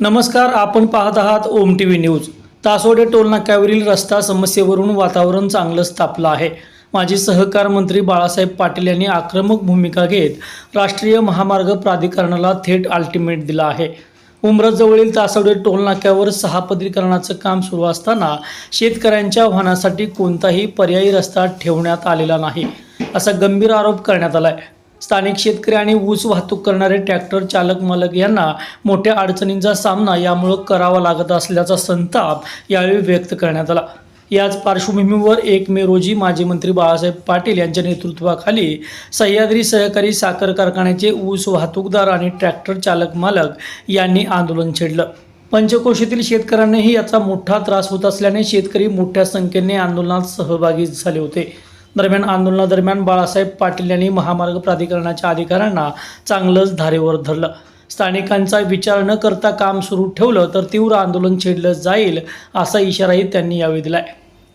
नमस्कार, आपण पाहत आहात ओम टीव्ही न्यूज. तासोडे टोलनाक्यावरील रस्ता समस्येवरून वातावरण चांगलंच तापलं आहे. माजी सहकार मंत्री बाळासाहेब पाटील यांनी आक्रमक भूमिका घेत राष्ट्रीय महामार्ग प्राधिकरणाला थेट अल्टिमेट दिला आहे. उमरजवळील तासोडे टोलनाक्यावर 6 पदरीकरणाचं काम सुरू असताना शेतकऱ्यांच्या वाहनासाठी कोणताही पर्यायी रस्ता ठेवण्यात आलेला नाही, असा गंभीर आरोप करण्यात आला आहे. स्थानिक शेतकरी आणि ऊस वाहतूक करणारे ट्रॅक्टर चालक मालक यांना मोठ्या अडचणींचा सामना यामुळे करावा लागत असल्याचा संताप यावेळी व्यक्त करण्यात आला. याच पार्श्वभूमीवर 1 मे रोजी माजी मंत्री बाळासाहेब पाटील यांच्या नेतृत्वाखाली सह्याद्री सहकारी साखर कारखान्याचे ऊस वाहतूकदार आणि ट्रॅक्टर चालक मालक यांनी आंदोलन छेडलं. पंचक्रोशीतील शेतकऱ्यांनाही याचा मोठा त्रास होत असल्याने शेतकरी मोठ्या संख्येने आंदोलनात सहभागी झाले होते. दरम्यान आंदोलनादरम्यान बाळासाहेब पाटील यांनी महामार्ग प्राधिकरणाच्या अधिकाऱ्यांना चांगलंच धारेवर धरलं. स्थानिकांचा विचार न करता काम सुरू ठेवलं तर तीव्र आंदोलन छेडलं जाईल, असा इशाराही त्यांनी यावेळी दिलाय.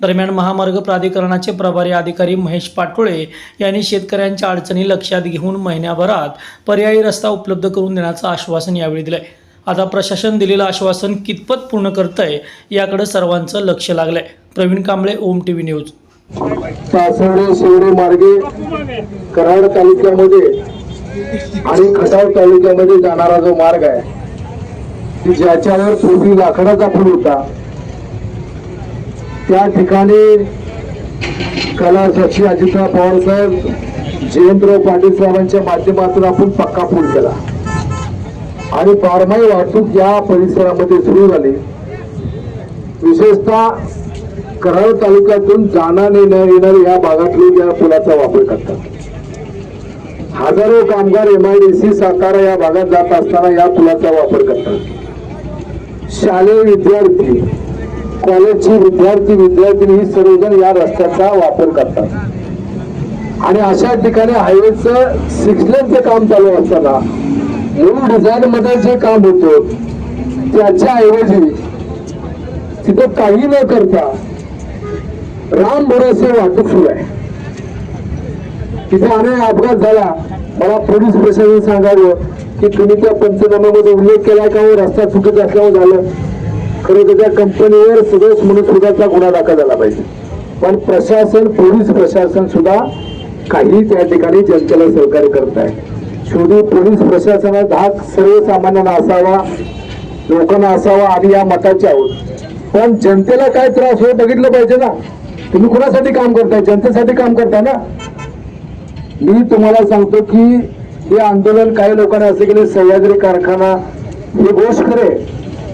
दरम्यान महामार्ग प्राधिकरणाचे प्रभारी अधिकारी महेश पाटोळे यांनी शेतकऱ्यांच्या अडचणी लक्षात घेऊन महिन्याभरात पर्यायी रस्ता उपलब्ध करून देण्याचं आश्वासन यावेळी दिलंय. आता प्रशासन दिलेलं आश्वासन कितपत पूर्ण करतंय याकडे सर्वांचं लक्ष लागलंय. प्रवीण कांबळे, ओम टीव्ही न्यूज. तासोडे शिवडे मार्गे कराड तालुक्यामध्ये आणि खटाव तालुक्यामध्ये जाणारा जो मार्ग आहे की ज्याच्यावर पूर्वी लाकडाचा पूल होता, त्या ठिकाणी कलासाक्षी अजितराव पवार साहेब, जयंतराव पाटील साहेबांच्या माध्यमातून आपण पक्का पूल केला आणि बारमाही वाहतूक या परिसरामध्ये सुरू झाली. विशेषतः कराड तालुक्यातून जाणारे येणारे या भागातले या पुलाचा वापर करतात. हजारो कामगार MIDC सातारा या भागात जात असताना या पुलाचा वापर करतात. शालेय विद्यार्थी, कॉलेजचे विद्यार्थी ही सर्वजण या रस्त्याचा वापर करतात. आणि अशा ठिकाणी हायवेचं 6 लेनचं काम चालू असताना मूळ डिझाईन मध्ये जे काम होतं त्याच्या ऐवजी तिथं काही न करता राम भरोसे वाहतूक सुरू आहे. तिथे अनेक अपघात झाला. मला पोलीस प्रशासन सांगावं की तुम्ही त्या पंचनाम्यामध्ये उल्लेख केला का रस्ता चुकीचा असल्यामुळे झालं. खरं तर त्या कंपनीवर सदोष म्हणून सुद्धा गुन्हा दाखल झाला पाहिजे. पण प्रशासन, पोलीस प्रशासन सुद्धा काही त्या ठिकाणी जनतेला सहकार्य करत आहे. शेवटी पोलीस प्रशासनात धाक सर्वसामान्यांना असावा, लोकांना असावा आणि या मताचे आहोत. पण जनतेला काय त्रास होत बघितलं पाहिजे ना. तुम्ही कुणासाठी काम करताय? जनतेसाठी काम करताय ना. मी तुम्हाला सांगतो की हे आंदोलन काही लोकांना असे केले सह्याद्री कारखाना, ही गोष्ट खरे,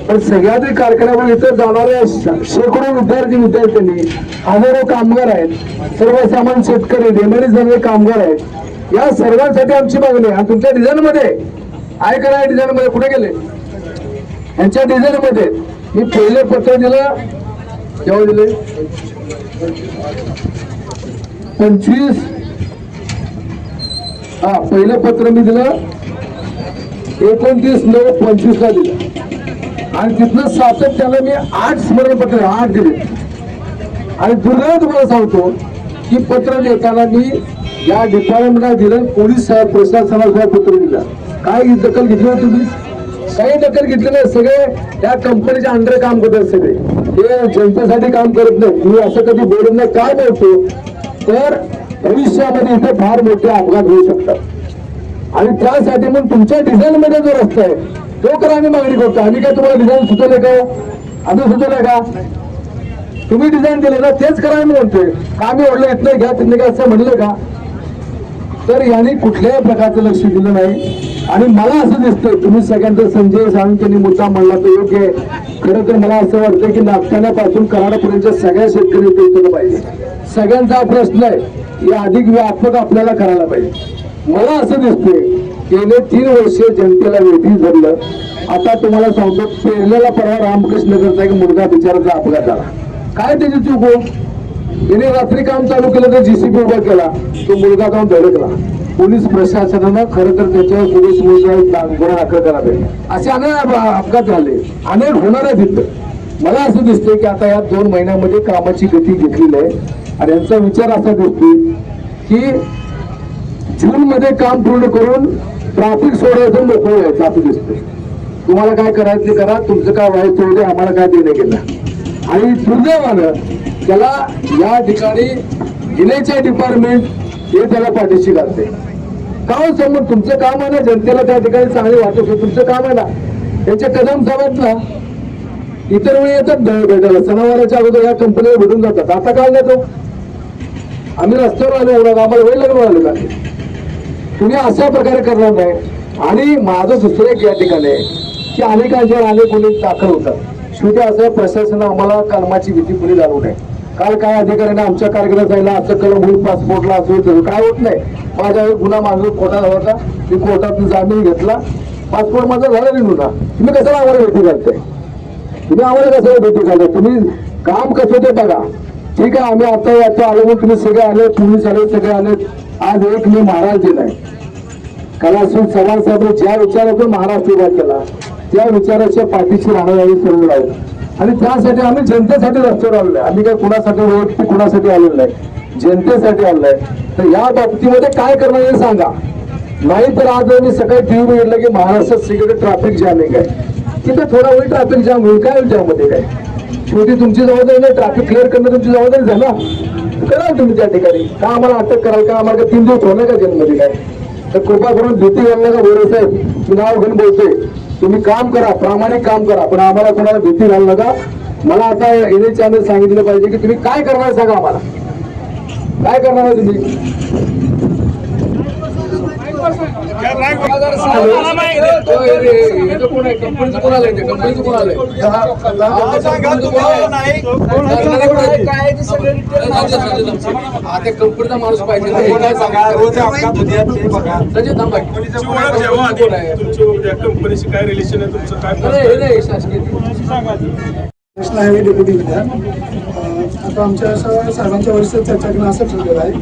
पण सह्याद्री कारखान्यावर इथं जाणाऱ्या शेकडो विद्यार्थ्यांनी, हजारो कामगार आहेत, सर्वसामान्य शेतकरी, नेमणी झालेले कामगार आहेत, या सर्वांसाठी आमची मागणी आहे. आणि तुमच्या डिझाईन मध्ये आहे का नाही? डिझाईन मध्ये कुठे गेले? यांच्या डिझाईन मध्ये मी पहिले पत्र दिलं, केव्हा दिले? 25 पहिलं पत्र मी दिलं 29/9/25 ला दिलं आणि तिथनं सातत्यानं मी 8 स्मरणपत्र 8 दिले. आणि दुर्दैव तुम्हाला सांगतो की पत्र देताना मी या डिपार्टमेंटला दिलं, पोलीस साहेब प्रशासनाला पत्र दिलं. काय दखल घेतली होती तुम्ही? काही दखल घेतली नाही. सगळे त्या कंपनीच्या अंडर काम करतात. सगळे हे जनतेसाठी काम करत नाही. मी असं कधी बोलत नाही. काय बोलतो तर भविष्यामध्ये इथे फार मोठे अपघात होऊ शकतात आणि त्यासाठी मग तुमच्या डिझाईन मध्ये जो रस्ता आहे तो करा आम्ही मागणी करतो. आम्ही काय तुम्हाला डिझाईन सुचवले का? आम्ही सुचवले का? तुम्ही डिझाईन दिले ना, तेच करा आम्ही म्हणतोय. आम्ही ओढलं इथलं घ्या तिथलं घ्या असं म्हणलं का? तर यांनी कुठल्याही प्रकारचं लक्ष दिलं नाही. आणि मला असं दिसतंय तुम्ही सगळ्यांचा संजय सावंतांनी मुद्दा मांडला तो योग्य आहे. खरं तर मला असं वाटतं की नागठाण्यापासून कराडापर्यंत सगळ्या शेतकरी पोहोचलं पाहिजे. सगळ्यांचा प्रश्न आहे, हे अधिक व्यापक आपल्याला करायला पाहिजे. मला असं दिसतंय गेले 3 वर्षे जनतेला वेठी धरलं. आता तुम्हाला सांगतो, पेरलेला परवा रामकृष्णनगरचा एक मुलगा बिचाराचा अपघात झाला. काय त्याची चूक हो? याने रात्री काम चालू केलं तर JCB उभा केला, तो मुलगा जाऊन धडकला. पोलीस प्रशासनानं खरं तर त्याच्यावर पोलीस गुन्हा दाखल करावे. असे अनेक अपघात झाले, अनेक होणार आहेत तिथं. मला असं दिसतंय की आता या 2 महिन्यामध्ये कामाची गती घेतलेली आहे आणि यांचा विचार असा दिसतोय की जून मध्ये काम पूर्ण करून ट्रॅफिक सोडायचं मोकळं व्हायचं असं दिसतंय. तुम्हाला काय करायचं ते करा, तुमचं काय व्हायचं होते आम्हाला काय देणं गेलं. आणि दुर्दैवानं त्याला या ठिकाणी गिलेचे डिपार्टमेंट हे त्याला पाठीशी घालते. काय समोर तुमचं काम आहे ना, जनतेला त्या ठिकाणी चांगले वाटत होतं, तुमचं काम आहे ना. त्यांचे कदम साहेब ना इतर वेळी येतात भेटायला, सणावाराच्या अगोदर या कंपनीला भेटून जातात. आता काय नाही तो आम्ही रस्त्यावर आलो एवढा आम्हाला वेळ लागून आलो का? तुम्ही अशा प्रकारे करणार नाही. आणि माझं दुसरं एक या ठिकाणी आहे की अनेकांच्या अनेक गुन्हे दाखल होतात. शेवटी असं प्रशासन आम्हाला कलमाची भीती कुणी घालू नये. काल काय अधिकाऱ्यांना आमच्या कारखान्यात जायला असं कलम होईल, पासपोर्टला असं होतं, काय होत नाही. माझ्यावर गुन्हा माझा कोर्टात होता, मी कोर्टात जामीन घेतला, पासपोर्ट माझा झाला नाही गुन्हा. तुम्ही कशाला आम्हाला भेटी घालताय? तुम्ही आम्हाला कशाला भेटी घालताय? तुम्ही काम कसं ते बघा. ठीक आहे, आम्ही आता आलो म्हणून तुम्ही सगळे आले, पोलीस आले, सगळे आले. आज एक मी महाराज दिलाय. कलासून चव्हाण साहेब ज्या विचारातून महाराष्ट्र उभा केला त्या विचाराच्या पाठीशी राहणारे सर्व राहिले. आणि त्यासाठी आम्ही जनतेसाठी रस्त्यावर आलेलो आहे. आम्ही काय कुणासाठी वैयक्तिक कुणासाठी आलेलो नाही, जनतेसाठी आलेलो आहे. तर या बाबतीमध्ये काय करणार हे सांगा. नाही तर आज मी सकाळी टीव्ही बघितलं की महाराष्ट्रात सगळीकडे ट्रॅफिक जॅमिंग आहे. तिथे थोडा वेळ ट्रॅफिक जाम होईल, काय होईल त्यामध्ये काय? शेवटी तुमची जबाबदारी नाही, ट्रॅफिक क्लिअर करणं तुमची जबाबदारी झाला. करा तुम्ही त्या ठिकाणी. का आम्हाला अटक कराल का? आम्हाला 3 दिवस होणार का जेलमध्ये काय? तर कृपा करून भीती घालू नका. बोरे साहेब मी नाव घेऊन बोलतोय, तुम्ही काम करा, प्रामाणिक काम करा, पण आम्हाला कोणाला भीती घालू नका. मला आता एनए चॅनल सांगितलं पाहिजे की तुम्ही काय करणार सांगा आम्हाला. काय करणार आहे तुम्ही? कंपनीचा माणूस पाहिजे. कंपनीशी काय रिलेशन आहे तुमचं? काय कृष्णा आहे डेप्युटी विद्या. आता आमच्या साहेबांच्या वरिष्ठ चर्चा करणं असं ठरलेलं आहे.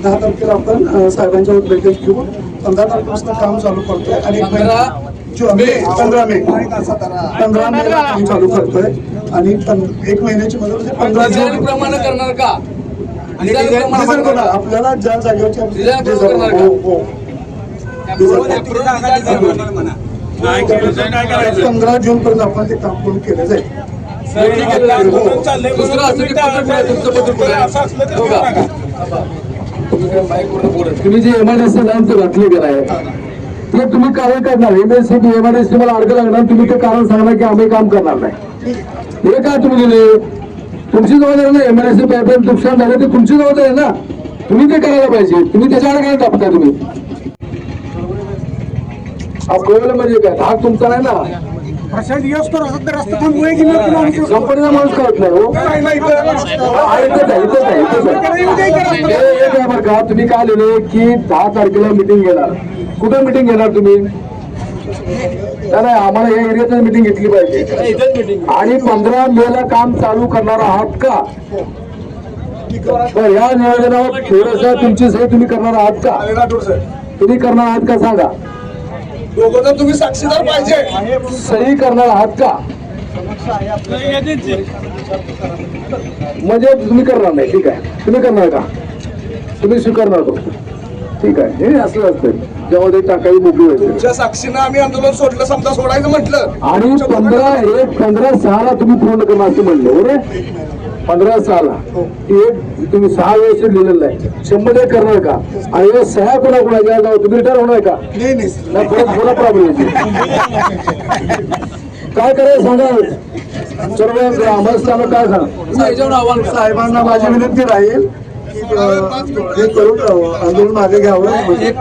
10 तारखेला आपण साहेबांच्या बैठक घेऊ. 15 तारखेपासून काम चालू करतोय आणि 15 मेला काम चालू करतोय. आणि 1 महिन्याची मदत 15 जून प्रमाणे करणार का? आपल्याला ज्या जागेवरची 15 जून पर्यंत आपण ते काम पूर्ण केलं जाईल. तुम्ही जे एमआयडीसी लाईनचं घातले गेलं आहे ते तुम्ही काय करणार? एमआयडीसी मला अर्ज लागणार, तुम्ही ते कारण सांगणार की आम्ही काम करणार नाही. हे काय तुम्ही दिले? तुमची जबाबदारी ना. एमआयडीसी पाईपलाईन नुकसान झालं ते तुमची जबाबदारी आहे ना. तुम्ही ते करायला पाहिजे. तुम्ही त्याच्यावर काय टाकताय? तुम्ही अप्रुव्हल म्हणजे काय? भाग तुमचा नाही ना. कंपनीचा माणूस करत नाही हो. बरं का, तुम्ही काय लिहिले की 10 तारखेला मिटिंग घेणार. कुठं मिटिंग घेणार तुम्ही? नाही, आम्हाला या एरियात मिटिंग घेतली पाहिजे. आणि 15 मेला काम चालू करणार आहात का? तर या नियोजनावर थोडस तुमची सही तुम्ही करणार आहात का? तुम्ही करणार आहात का सांगा. दोघं तुम्ही साक्षीदार पाहिजे. सही करणार आहात का? म्हणजे तुम्ही करणार नाही. ठीक आहे, तुम्ही करणार का? तुम्ही स्वीकारणार फक्त. ठीक आहे, हे असं असतं जेव्हा ते टाकायची मोकळी व्हायची. तुमच्या साक्षीनं आम्ही आंदोलन सोडलं, समजा सोडायचं म्हटलं आणि 15/6 तुम्ही पूर्ण करणार असं म्हणलं बरोबर. 15/6 एक तुम्ही 6 वेळेस लिहिलेलं आहे. 100 करणार का? आणि सह्या कोणाकोणाच्या जाऊ तुम्ही रिटायर होणार का? नाही, परत प्रॉब्लेम काय करायचं सांगा. सर्व ग्रामस्थांना काय सांग. साहेबांना माझी विनंती राहील हे करून आंदोलन मागे घ्यावं.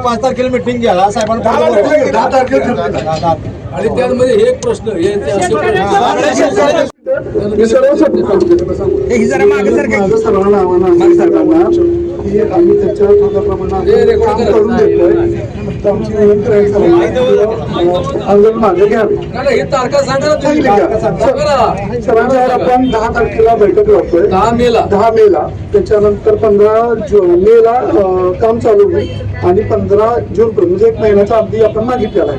5 तारखेला मिटिंग घ्या साहेबांना. 10 तारखेला आणि त्यामध्ये हे एक प्रश्न सर्वांना आव्हान साहेबांना की आम्ही त्याच्या प्रमाणात काम करून देतोय. आमची विनंती राहील आंदोलन मागे घ्या. हे तारखा सांगा ना. सर्वांना आपण 10 तारखेला बैठक लावतोय. 10 मेला त्याच्यानंतर 15 मेला काम चालू होईल. आणि 15 जून पर्यंत म्हणजे 1 महिन्याचा अगदी आपण मागितलेला आहे.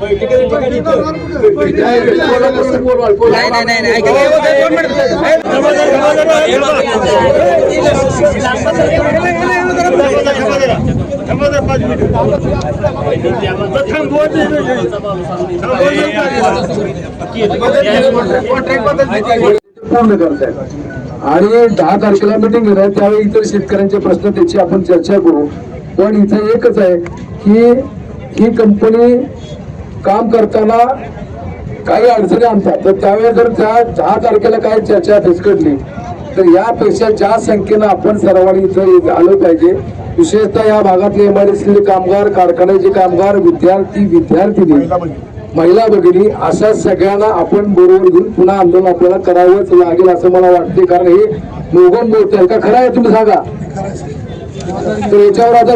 पूर्ण करतायत आणि 10 तारखेला मिटिंग घेणार आहे. त्यावेळी इतर शेतकऱ्यांचे प्रश्न त्याची आपण चर्चा करू. पण इथं एकच आहे की ही कंपनी काम करताना काही अडचणी आणतात, तर त्यावेळेस जर त्या 10 तारखेला काही चर्चा फिसकटली तर यापेक्षा जास्त संख्येनं आपण सर्वांनी इथं आलं पाहिजे. विशेषतः या भागातले एमआयडीसीचे कामगार, कारखान्याचे कामगार, विद्यार्थी, विद्यार्थिनी, महिला भगिनी अशा सगळ्यांना आपण बरोबर घेऊन पुन्हा आंदोलन आपल्याला करावंच लागेल असं मला वाटते. कारण हे मोगम बोलत आहे का, खरं आहे तुम्ही सांगा. तर याच्यावर आता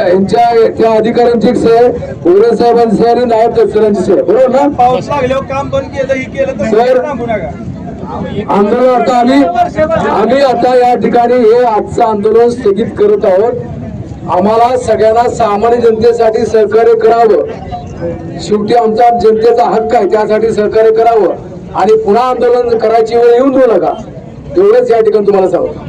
यांच्या त्या अधिकाऱ्यांची सह, उग्र साहेबांची सह आणि नायब तहसीलदारांची सह, बरोबर ना. पाऊस लागल्यावर काम बंद केलं ही केलं सर, तर थांबू नका. आंदोलन आता आम्ही आता या ठिकाणी हे आजचं आंदोलन स्थगित करत आहोत. आम्हाला सगळ्यांना सामान्य जनतेसाठी सहकार्य करावं. शेवटी आमचा जनतेचा हक्क आहे, त्यासाठी सहकार्य करावं आणि पुन्हा आंदोलन करायची वेळ येऊन देऊ नका. एवढंच या ठिकाणी तुम्हाला सांगतो.